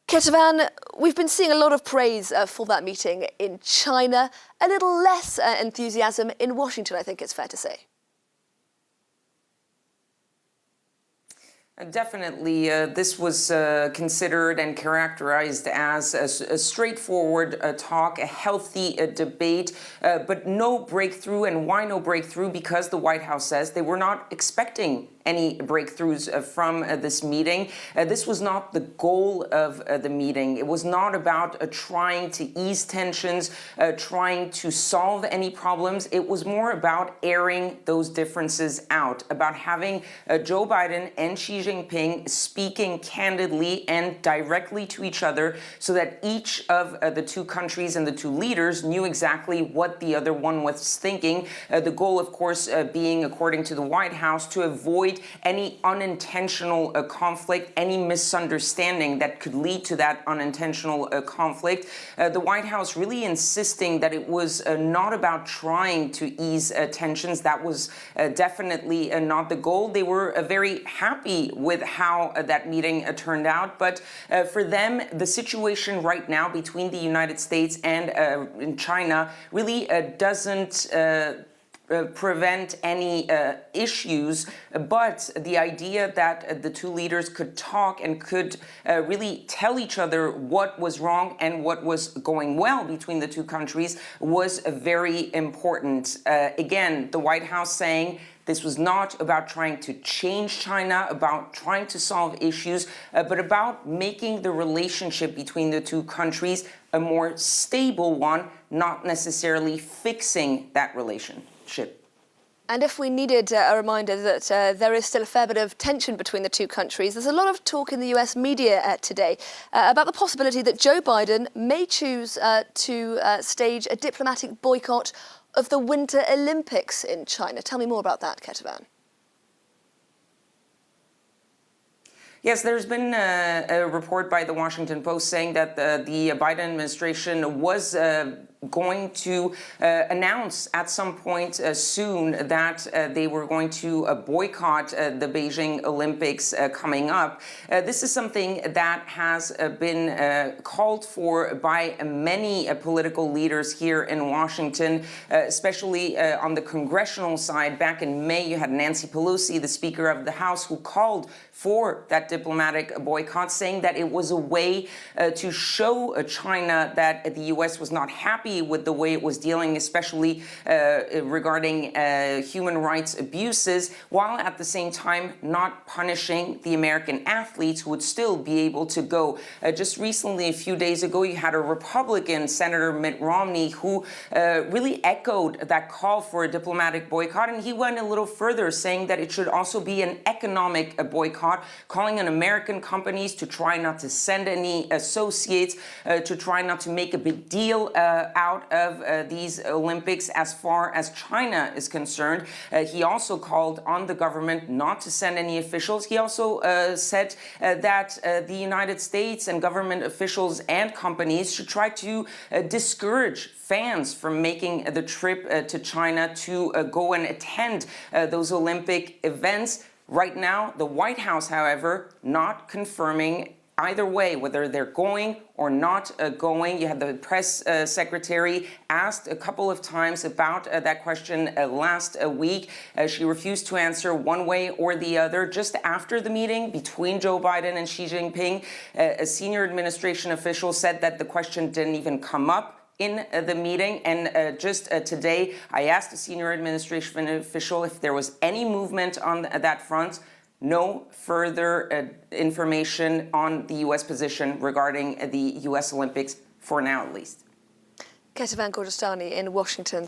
Ketavan, we've been seeing a lot of praise for that meeting in China, a little less enthusiasm in Washington, I think it's fair to say. Definitely, this was considered and characterized as a straightforward talk, a healthy debate, but no breakthrough. And why no breakthrough? Because the White House says they were not expecting any breakthroughs from this meeting. This was not the goal of the meeting. It was not about trying to ease tensions, trying to solve any problems. It was more about airing those differences out, about having Joe Biden and Xi Jinping speaking candidly and directly to each other so that each of the two countries and the two leaders knew exactly what the other one was thinking. The goal, of course, being, according to the White House, to avoid any unintentional conflict, any misunderstanding that could lead to that unintentional conflict. The White House really insisting that it was not about trying to ease tensions. That was definitely not the goal. They were very happy with how that meeting turned out. But for them, the situation right now between the United States and China really doesn't prevent any issues, but the idea that the two leaders could talk and could really tell each other what was wrong and what was going well between the two countries was very important. Again, the White House saying this was not about trying to change China, about trying to solve issues, but about making the relationship between the two countries a more stable one, not necessarily fixing that relationship. And if we needed a reminder that there is still a fair bit of tension between the two countries, there's a lot of talk in the US media today about the possibility that Joe Biden may choose to stage a diplomatic boycott of the Winter Olympics in China. Tell me more about that, Ketavan. Yes, there's been a report by the Washington Post saying that the Biden administration was going to announce at some point soon that they were going to boycott the Beijing Olympics coming up. This is something that has been called for by many political leaders here in Washington, especially on the congressional side. Back in May, you had Nancy Pelosi, the Speaker of the House, who called for that diplomatic boycott, saying that it was a way to show China that the U.S. was not happy with the way it was dealing, especially regarding human rights abuses, while at the same time not punishing the American athletes who would still be able to go. Just recently, a few days ago, you had a Republican, Senator Mitt Romney, who really echoed that call for a diplomatic boycott, and he went a little further, saying that it should also be an economic boycott, calling on American companies to try not to send any associates, to try not to make a big deal out of these Olympics as far as China is concerned. He also called on the government not to send any officials. He also said that the United States and government officials and companies should try to discourage fans from making the trip to China to go and attend those Olympic events. Right now, the White House, however, not confirming either way, whether they're going or not going. You had the press secretary asked a couple of times about that question last week. She refused to answer one way or the other. Just after the meeting between Joe Biden and Xi Jinping, a senior administration official said that the question didn't even come up in the meeting. And just today, I asked a senior administration official if there was any movement on that front. No further information on the U.S. position regarding the U.S. Olympics, for now at least. Ketavan in Washington.